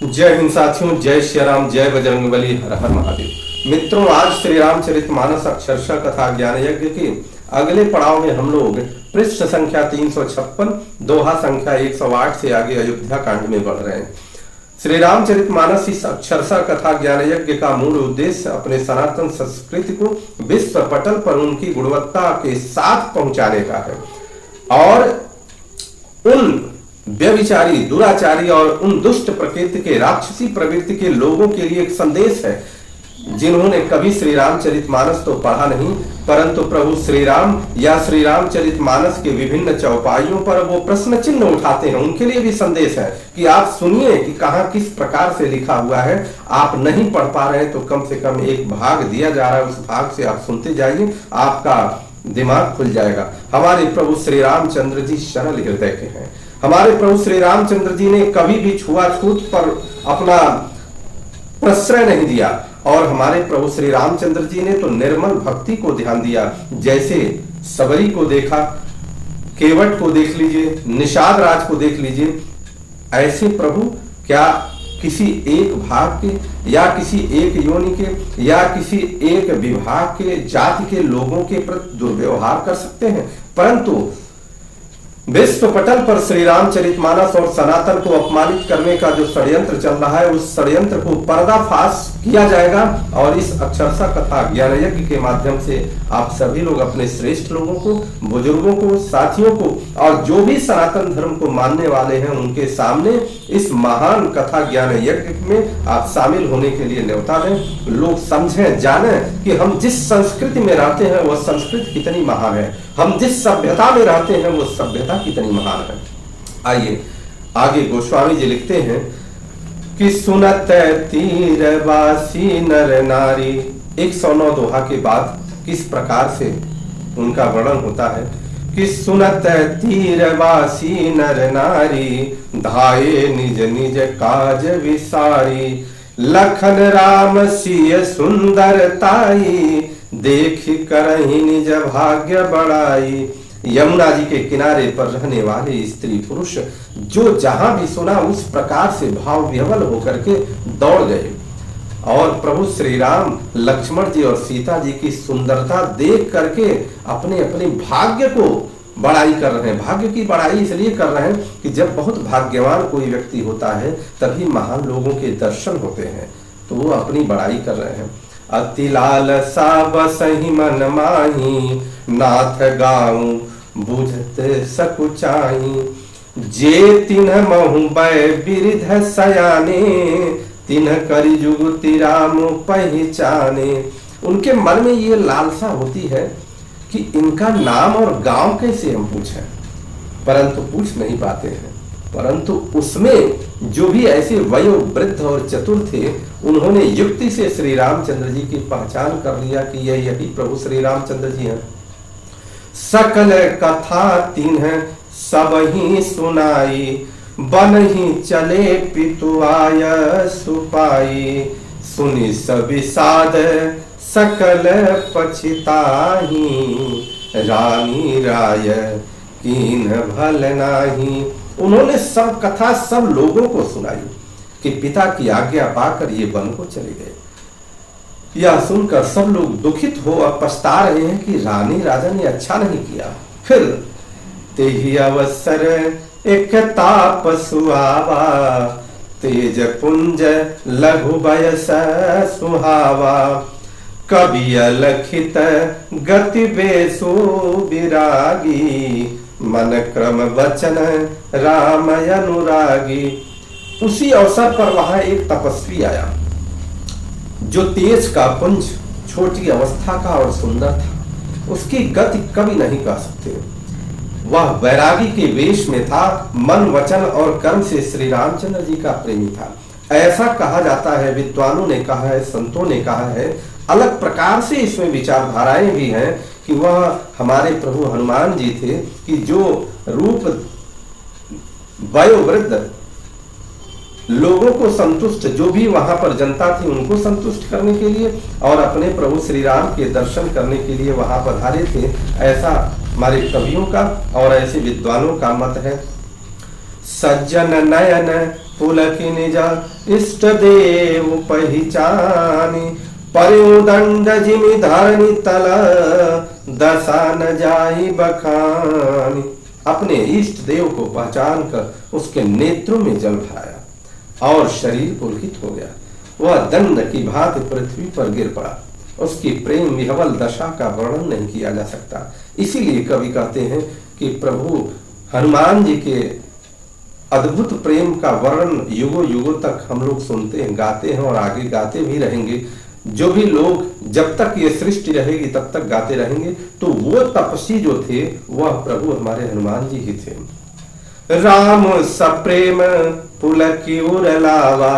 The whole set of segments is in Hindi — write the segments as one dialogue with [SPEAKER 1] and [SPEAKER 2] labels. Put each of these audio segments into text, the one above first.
[SPEAKER 1] जय हिंद साथियों, जय श्री राम, जय बजरंगबली, हर हर महादेव। मित्रों, आज श्री रामचरितमानस अक्षरशः कथा ज्ञान यज्ञ के अगले पड़ाव में हम लोग पृष्ठ संख्या 356, दोहा संख्या 108 से आगे अयोध्या कांड में बढ़ रहे हैं। श्री रामचरितमानस इस अक्षरशः कथा ज्ञान यज्ञ का मूल उद्देश्य अपने सनातन संस्कृति को विश्व पटल पर उनकी गुणवत्ता के साथ पहुंचाने का है और उन व्यभिचारी, दुराचारी और उन दुष्ट प्रकृति के, राक्षसी प्रवृत्ति के लोगों के लिए एक संदेश है जिन्होंने कभी श्री रामचरितमानस तो पढ़ा नहीं, परंतु प्रभु श्री राम या श्री रामचरितमानस के विभिन्न चौपाइयों पर वो प्रश्न चिन्ह उठाते हैं। उनके लिए भी संदेश है कि आप सुनिए कि कहाँ किस प्रकार से लिखा हुआ है। आप नहीं पढ़ पा रहे हैं तो कम से कम एक भाग दिया जा रहा है, उस भाग से आप सुनते जाइए, आपका दिमाग खुल जाएगा। हमारे प्रभु श्री रामचंद्र जी सरल हृदय के हैं। हमारे प्रभु श्री रामचंद्र जी ने कभी भी छुआछूत पर अपना प्रश्रय नहीं दिया और हमारे प्रभु श्री रामचंद्र जी ने तो निर्मल भक्ति को ध्यान दिया। जैसे सबरी को देखा, केवट को देख लीजिए, निषाद राज को देख लीजिए, ऐसे प्रभु क्या किसी एक भाग के या किसी एक योनि के या किसी एक विभाग के, जाति के लोगों के प्रति दुर्व्यवहार कर सकते हैं? परंतु विश्व पटल पर श्री रामचरितमानस और सनातन को अपमानित करने का जो षड्यंत्र चल रहा है, उस षड्यंत्र को पर्दाफाश किया जाएगा और इस अक्षरशः कथा ज्ञान यज्ञ के माध्यम से आप सभी लोग अपने श्रेष्ठ लोगों को, बुजुर्गों को, साथियों को और जो भी सनातन धर्म को मानने वाले हैं उनके सामने इस महान कथा ज्ञान यज्ञ में आप शामिल होने के लिए न्योता दें। लोग समझें, जानें कि हम जिस संस्कृति में रहते हैं वह संस्कृति कितनी महान है, हम जिस सभ्यता में रहते हैं वो सभ्यता कितनी महान है। आइए आगे गोस्वामी जी लिखते हैं कि सुनत तीरवासी नर नारी। 109 दोहा के बाद किस प्रकार से उनका वर्णन होता है कि सुनत तीरवासी नर नारी, धाये निज निज काज विसारी, लखन राम सिय सुंदरताई, देख करहि निज भाग्य बढ़ाई। यमुना जी के किनारे पर रहने वाले स्त्री पुरुष जो जहां भी सुना उस प्रकार से भाव विह्वल होकर के दौड़ गए और प्रभु श्री राम, लक्ष्मण जी और सीता जी की सुंदरता देख करके अपने अपने भाग्य को बड़ाई कर रहे हैं। भाग्य की बड़ाई इसलिए कर रहे हैं कि जब बहुत भाग्यवान कोई व्यक्ति होता है तभी महान लोगों के दर्शन होते हैं, तो वो अपनी बड़ाई कर रहे हैं। अति लालसा बसहि मन माही, नाथ गाऊं बुझत सकुचाई, जे तिन्ह महु बै बिरिध सयाने, तिन्ह करि जुगति राम पहचाने। उनके मन में ये लालसा होती है कि इनका नाम और गांव कैसे हम पूछें, परंतु पूछ नहीं पाते हैं। परंतु उसमें जो भी ऐसे वयोवृद्ध और चतुर थे उन्होंने युक्ति से श्री रामचंद्र जी की पहचान कर लिया कि यही प्रभु श्री रामचंद्र जी हैं। सकल कथा तिन्ह सब ही सुनाई, बन ही चले पितु आय सुपाई, सुनि सविषाद सकल पछिताही, रानी राय कीन भल नाही। उन्होंने सब कथा सब लोगों को सुनाई कि पिता की आज्ञा पाकर ये वन को चले गए। यह सुनकर सब लोग दुखित हो और पछता रहे हैं कि रानी राजा ने अच्छा नहीं किया। फिर तेहि अवसर एक ताप सुहावा, तेज पुंज लघु बयस सुहावा, कवि अलखित गति बेसु विरागी, मन क्रम वचन राम अनुरागी। उसी अवसर पर वहां एक तपस्वी आया जो तेज का पुंज, छोटी अवस्था का और सुंदर था। उसकी गति कभी नहीं कह सकते। वह वैरागी के वेश में था, मन वचन और कर्म से श्री रामचंद्र जी का प्रेमी था। ऐसा कहा जाता है, विद्वानों ने कहा है, संतों ने कहा है, अलग प्रकार से इसमें विचारधाराएं भी हैं कि वह हमारे प्रभु हनुमान जी थे कि जो रूप वयोवृद्ध लोगों को संतुष्ट, जो भी वहां पर जनता थी उनको संतुष्ट करने के लिए और अपने प्रभु श्री राम के दर्शन करने के लिए वहां पधारे थे। ऐसा हमारे कवियों का और ऐसे विद्वानों का मत है। सज्जन नयन पुलकि निज इष्ट देव पहचानी, परयु दंड जिमि धरनी तल, दशा न जाई बखानी। अपने इष्ट देव को पहचान कर उसके नेत्रों में जल भराया और शरीर पुलकित हो गया। वह दंड की भांति पृथ्वी पर गिर पड़ा। उसकी प्रेम विह्वल दशा का वर्णन नहीं किया जा सकता। इसीलिए कवि कहते हैं कि प्रभु हनुमान जी के अद्भुत प्रेम का वर्णन युगों युगों तक हम लोग सुनते हैं, गाते हैं और आगे गाते भी रहेंगे। जो भी लोग जब तक ये सृष्टि रहेगी तब तक गाते रहेंगे। तो वो तपस्वी जो थे वह प्रभु हमारे हनुमान जी ही थे। राम सप्रेम पुलकि उर लावा,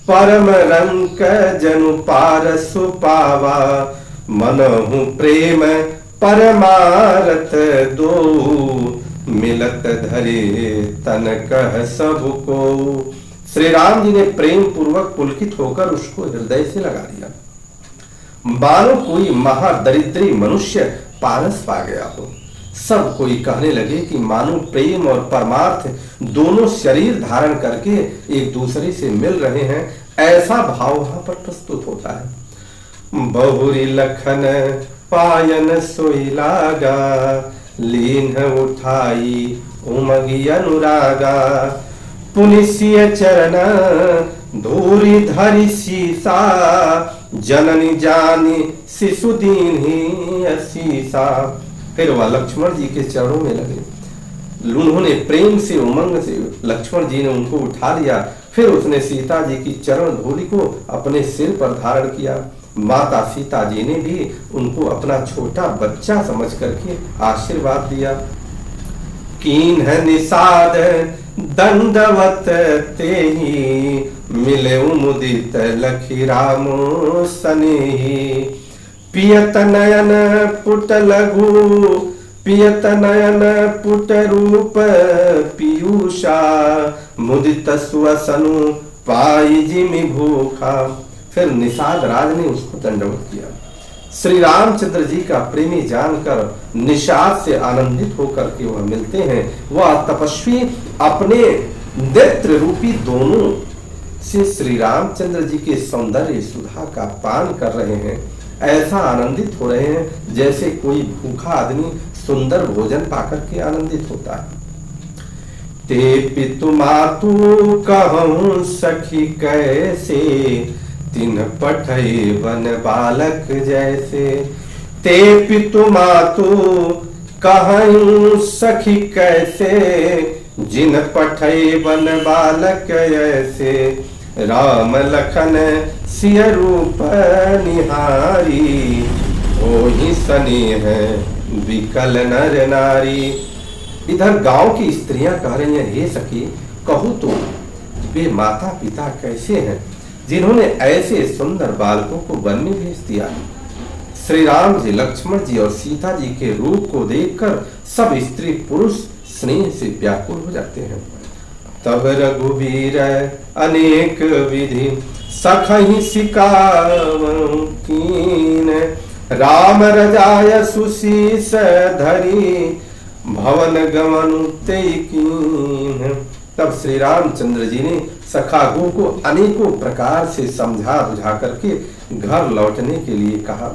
[SPEAKER 1] परम रंक जनु पार सुपावा, मनहु प्रेम परमारथ दो, मिलत धरे तन कह सबको। श्री राम जी ने प्रेम पूर्वक पुलकित होकर उसको हृदय से लगा लिया, मानो कोई महादरिद्री मनुष्य पारस पा गया हो। सब कोई कहने लगे कि मानो प्रेम और परमार्थ दोनों शरीर धारण करके एक दूसरे से मिल रहे हैं, ऐसा भाव वहां पर प्रस्तुत होता है। बहुरी लखन पायन सोई लागा, लीन उठाई उमगी अनुरागा, पुनिसिय चरण धूरी धरि सीसा, जननी जानी शिशु दीन्ही असीसा। फिर वह लक्ष्मण जी के चरणों में लगे। उन्होंने प्रेम से उमंग से लक्ष्मण जी ने उनको उठा लिया। फिर उसने सीता जी की चरण धूलि को अपने सिर पर धारण किया। माता सीता जी ने भी उनको अपना छोटा बच्चा समझ करके आशीर्वाद दिया। कीन है निषाद दंडवत तेहि, मिले मुदित लखी रामो सनेहि, पियत नयन पुट लघु, पियत नयन पुट रूप पीयूषा, मुदित सुवसनु पाई जिमि भूखा। फिर निषाद राज ने उसको दंडवत किया। श्री रामचंद्र जी का प्रेमी जानकर निषाद से आनंदित होकर के वह मिलते हैं। वह तपस्वी अपने नेत्र रूपी दोनों से श्री रामचंद्र जी के सौंदर्य सुधा का पान कर रहे हैं। ऐसा आनंदित हो रहे हैं जैसे कोई भूखा आदमी सुंदर भोजन पाकर के आनंदित होता है। ते पितु मातु कहूं सखी कैसे, तिन पठई वन बालक जैसे। ते पितु मातु कहूं सखी कैसे, जिन पठई वन बालक ऐसे। राम लखन सिय रूप निहारी, ओहि स्नेह विकल नर नारी। इधर गांव की स्त्रियां कह रही हैं, हे सखी कहूं तो वे माता पिता कैसे हैं जिन्होंने ऐसे सुंदर बालकों को वन में भेज दिया। श्री राम जी, लक्ष्मण जी और सीता जी के रूप को देखकर सब स्त्री पुरुष स्नेह से व्याकुल हो जाते हैं। तब रघुवीर अनेक विधि सखहि सिकावनु कीन, राम रजाय सुशीस धरी, भवन गमनु तेई कीन। तब श्री रामचंद्र जी ने सखागु को अनेकों प्रकार से समझा बुझा करके घर लौटने के लिए कहा।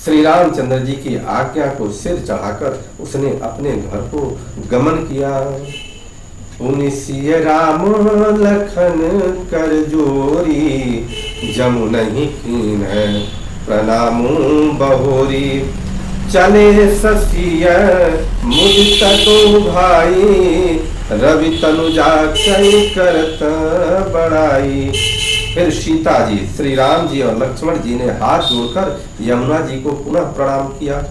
[SPEAKER 1] श्री रामचंद्र जी की आज्ञा को सिर चढ़ाकर उसने अपने घर को गमन किया। पुनिसिय राम लखन कर जोरी, जमु नहीं कीन प्रणामु बहोरी। चले ससिय मुदित दो भाई, रवि तनुजा कई करत बड़ाई। फिर सीता जी, श्री राम जी और लक्ष्मण जी ने हाथ जोड़कर यमुना जी को पुनः प्रणाम किया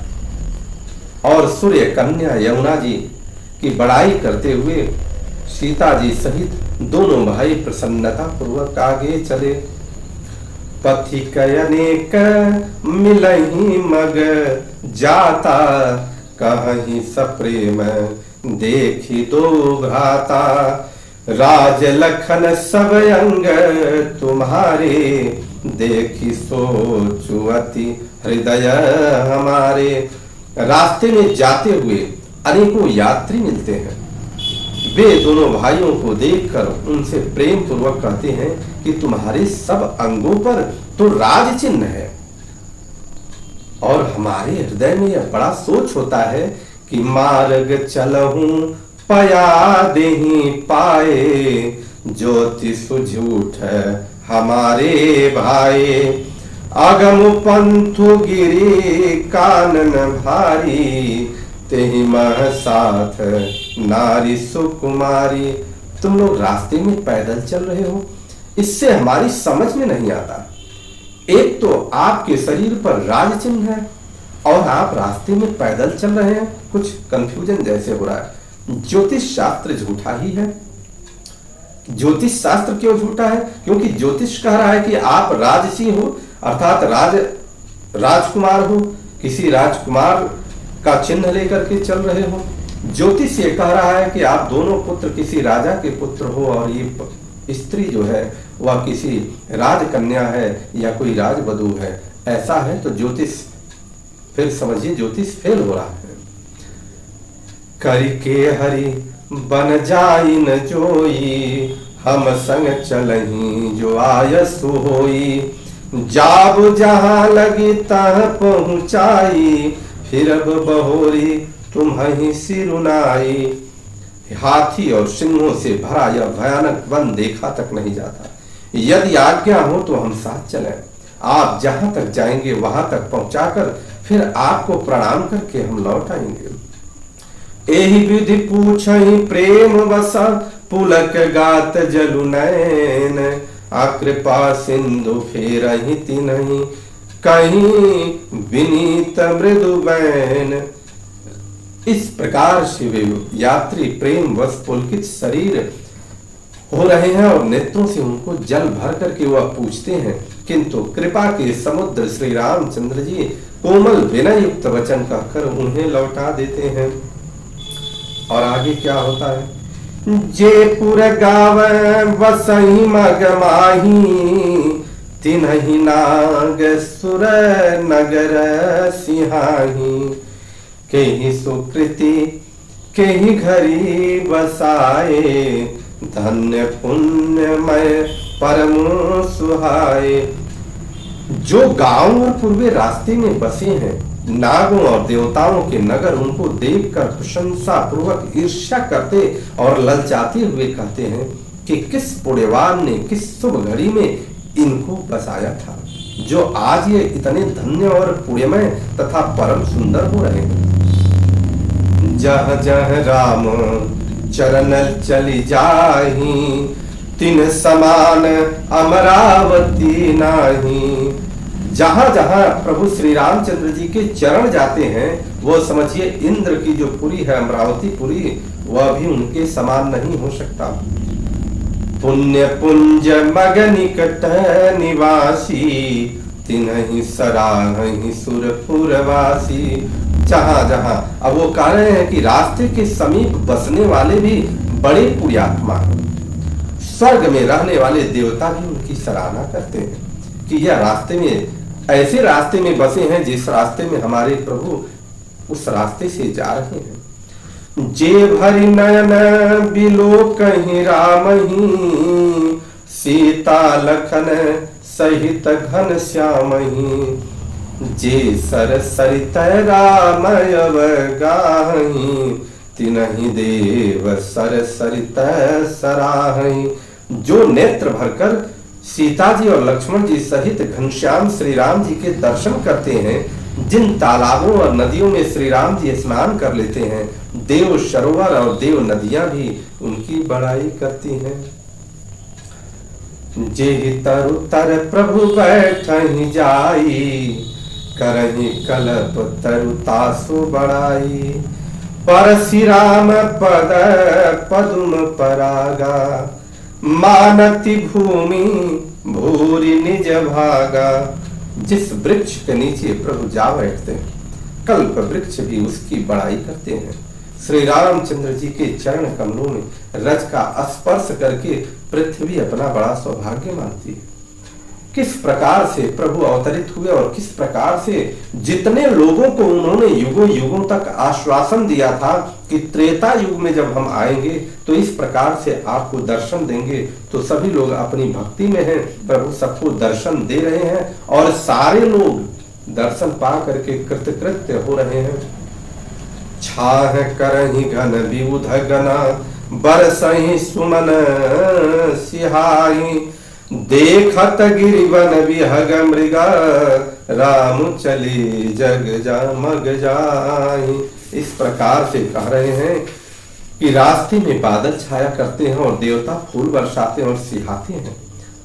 [SPEAKER 1] और सूर्य कन्या यमुना जी की बड़ाई करते हुए सीता जी सहित दोनों भाई प्रसन्नता पूर्वक आगे चले। पथिक अनेक मिलहि मग जाता, कहीं सप्रेम देखी दो भ्राता। राज लखन सब अंग तुम्हारे, देखी सोचु अति हृदय हमारे। रास्ते में जाते हुए अनेकों यात्री मिलते हैं। वे दोनों भाइयों को देखकर उनसे प्रेम पूर्वक कहते हैं कि तुम्हारे सब अंगों पर तो राज चिन्ह है, और हमारे हृदय में यह बड़ा सोच होता है कि मार्ग चलहूं पया देहि पाए, ज्योति सुझूठ हमारे भाई, अगम पंथु गिरी कानन भारी, तेहि मह साथ नारी सुकुमारी। तुम लोग रास्ते में पैदल चल रहे हो, इससे हमारी समझ में नहीं आता। एक तो आपके शरीर पर राज चिन्ह है और आप रास्ते में पैदल चल रहे हैं, कुछ कंफ्यूजन जैसे हो रहा है। ज्योतिष शास्त्र झूठा ही है। ज्योतिष शास्त्र क्यों झूठा है? क्योंकि ज्योतिष कह रहा है कि आप राजसी हो, अर्थात राजकुमार हो, किसी राजकुमार का चिन्ह लेकर के चल रहे हो। ज्योतिष ये कह रहा है कि आप दोनों पुत्र किसी राजा के पुत्र हो, और ये स्त्री जो है वह किसी राजकन्या है या कोई राजवधू है। ऐसा है तो ज्योतिष, फिर समझिए ज्योतिष फेल हो रहा है। करके हरि बन जाई न जोई, हम संग चलही जो आयसु होई, जाब जहां लगी तह पहुंचाई, फिर अब बहोरी तुम्हीं सिरुनाई। हाथी और सिंहों से भरा यह भयानक वन देखा तक नहीं जाता। यदि आज्ञा हो तो हम साथ चलें। आप जहां तक जाएंगे वहां तक पहुंचाकर फिर आपको प्रणाम करके हम लौट आएंगे। एहि विधि पूछहि प्रेम वसा, पुलक गात जलु नैन, अकृपा सिंधु फेरहि तिन्हि, कहीं विनीत मृदु बैन। इस प्रकार से वे यात्री प्रेम वश पुलकित शरीर हो रहे हैं और नेत्रों से उनको जल भर करके वह पूछते हैं, किंतु कृपा के समुद्र श्री रामचंद्र जी कोमल विनय युक्त वचन कहकर उन्हें लौटा देते हैं। और आगे क्या होता है? जेपुर गाव बसही मग माही, तिन्हि नाग सुर नगर सिहाही, केहि सुकृति केहि घरी बसाए, धन्य पुण्यमय परम सुहाए। जो गांव और पूर्वे रास्ते में बसे हैं, नागों और देवताओं के नगर उनको देखकर प्रशंसा पूर्वक ईर्ष्या करते और ललचाते हुए कहते हैं कि किस पुण्यवान ने किस शुभ घड़ी में इनको बसाया था, जो आज ये इतने धन्य और पुण्यमय तथा परम सुंदर हो रहे हैं। जह जह राम चरण चली जाही, तिन समान अमरावती नाही। जहां जहां प्रभु श्री रामचंद्र जी के चरण जाते हैं, वो समझिए इंद्र की जो पुरी है अमरावती पुरी, वह भी उनके समान नहीं हो सकता। पुण्य पुंज मग निकट निवासी, तिन्हि सराहि सुरपुरवासी। जहां जहां, अब वो कह रहे हैं कि रास्ते के समीप बसने वाले भी बड़े पुण्यात्मा हैं। स्वर्ग में रहने वाले देवता भी उनकी सराहना करते हैं कि यह रास्ते में, ऐसे रास्ते में बसे हैं जिस रास्ते में हमारे प्रभु उस रास्ते से जा रहे हैं। जे भरि नयन बिलो कहीं रामही, सीता लखन सहित घन श्यामही, जे सर सरित रामयव गाही, तिन्हि देव सर सरित सराही। जो नेत्र भरकर सीता जी और लक्ष्मण जी सहित घनश्याम श्री राम जी के दर्शन करते हैं, जिन तालाबों और नदियों में श्री राम जी स्नान कर लेते हैं, देव सरोवर और देव नदियां भी उनकी बड़ाई करती हैं। जेहि तरु तर प्रभु बैठहि जाई, करहि कल्प तरु तासु बड़ाई, परसि राम पद पदुम परागा, मानति भूमि भूरि निज भागा। जिस वृक्ष के नीचे प्रभु जा बैठते हैं, कल्प वृक्ष भी उसकी बड़ाई करते हैं। श्री रामचंद्र जी के चरण कमलों में रज का स्पर्श करके पृथ्वी अपना बड़ा सौभाग्य मानती है। किस प्रकार से प्रभु अवतरित हुए और किस प्रकार से जितने लोगों को उन्होंने युगों युगों तक आश्वासन दिया था कि त्रेता युग में जब हम आएंगे तो इस प्रकार से आपको दर्शन देंगे, तो सभी लोग अपनी भक्ति में हैं, प्रभु सबको दर्शन दे रहे हैं और सारे लोग दर्शन पा करके कृतकृत्य हो रहे हैं। छाह करहि घन विबुध गना बरसहि सुमन सिहाई, देखत गिरिवन विहग मृगा राम चली जग जमग जाई। इस प्रकार से कह रहे हैं कि रास्ते में बादल छाया करते हैं और देवता फूल बरसाते और सिहाते हैं।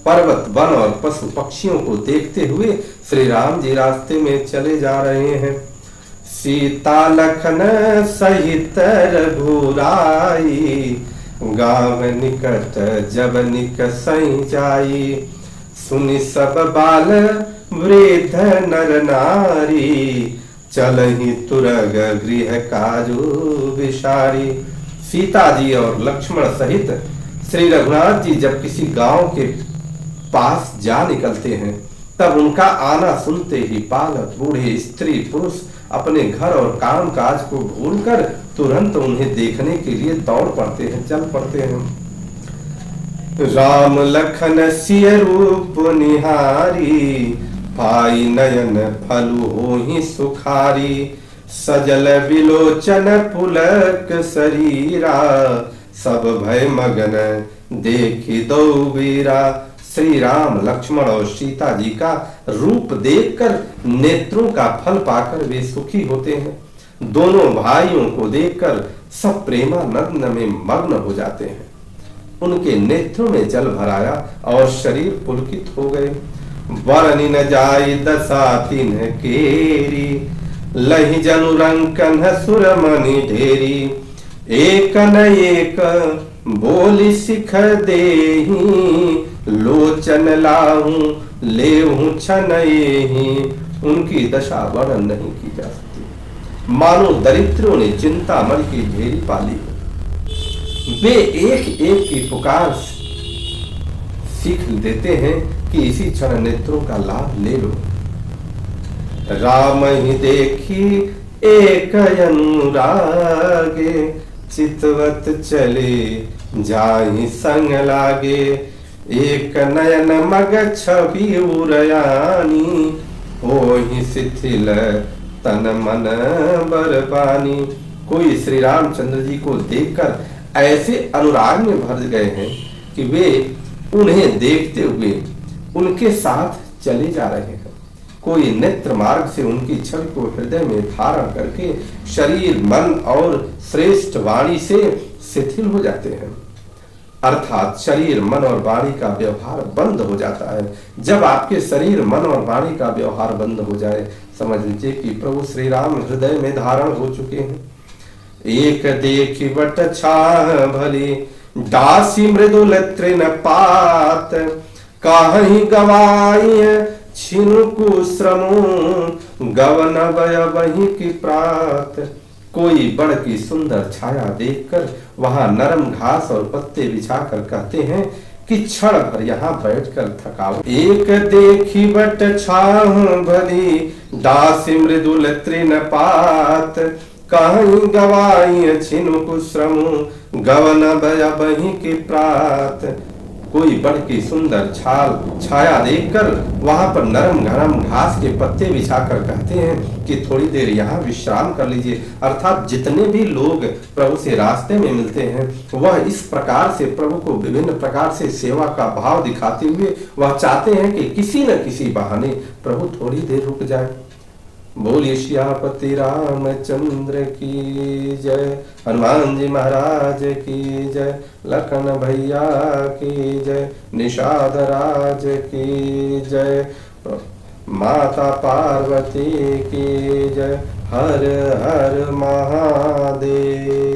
[SPEAKER 1] पर्वत वन और पशु पक्षियों को देखते हुए श्री राम जी रास्ते में चले जा रहे हैं। सीता लखन सहित रघुराई, गाँव निकट जब निकसई जाई, सुनि सब बाल वृद्ध नर नारी, चलहि तुरग गृह काजू विशारी। सीता जी और लक्ष्मण सहित श्री रघुनाथ जी जब किसी गांव के पास जा निकलते हैं तब उनका आना सुनते ही बालक बूढ़े स्त्री पुरुष अपने घर और काम काज को भूलकर तुरंत उन्हें देखने के लिए दौड़ पड़ते हैं, चल पड़ते हैं। राम लखन सिय रूप निहारी, पाई नयन फलु होहि सुखारी, सजल विलोचन पुलक शरीरा, सब भय मगन देखी दो वीरा। श्री राम लक्ष्मण और सीता जी का रूप देखकर नेत्रों का फल पाकर वे सुखी होते हैं। दोनों भाइयों को देखकर सब प्रेमानंद में मग्न हो जाते हैं। उनके नेत्रों में जल भराया और शरीर पुलकित हो गए। वरनि न जाय दशा तिन्ह केरी, लहि जनु रंकन सुरमणि ढेरी, एक न एक बोली सिख देही, लोचन लाहू लेहू छनहि। उनकी दशा वर्णन नहीं की जा सकती, मानो दरिद्रों ने चिंतामणि की ढेरी पाली। वे एक एक की पुकार सीख देते हैं कि इसी क्षण नेत्रों का लाभ ले लो। राम ही देखी एक अनुरागे, चितवत चले जाहि संग लागे, एक नयन मग छवि उरयानी, ओहि शिथिल तन मन बरबानी। कोई श्री रामचंद्र जी को देखकर ऐसे अनुराग में भर गए हैं कि वे उन्हें देखते हुए उनके साथ चले जा रहे हैं। कोई नेत्र मार्ग से उनकी छवि को हृदय में धारण करके शरीर मन और श्रेष्ठ वाणी से शिथिल हो जाते हैं, अर्थात शरीर मन और वाणी का व्यवहार बंद हो जाता है। जब आपके शरीर मन और वाणी का व्यवहार बंद हो जाए, समझ लीजिए कि प्रभु श्री राम हृदय में धारण हो चुके हैं। एक देखी बट छाह भली, दासी मृदुल तृण पात, काहि गवाई छिनुकु श्रमो, गवन भय वही की प्रात। कोई बड़ की सुंदर छाया देखकर वहां नरम घास और पत्ते बिछाकर कहते हैं कि क्षण भर यहाँ बैठकर थकाओ। एक देखी बट छाह भली, दासी मृदुल तृण पात, कहीं गवाई छिनुकु श्रमो, गवन भय वही की प्रात। कोई बड़ की सुंदर छाया देखकर वहां पर नरम गरम घास के पत्ते बिछाकर कहते हैं कि थोड़ी देर यहाँ विश्राम कर लीजिए। अर्थात जितने भी लोग प्रभु से रास्ते में मिलते हैं वह इस प्रकार से प्रभु को विभिन्न प्रकार से सेवा का भाव दिखाते हुए वह चाहते हैं कि किसी न किसी बहाने प्रभु थोड़ी देर रुक जाए। बोलिए सियापति रामचंद्र की जय, हनुमान जी महाराज की जय, लखन भैया की जय, निषाद राज की जय, माता पार्वती की जय। हर हर महादेव।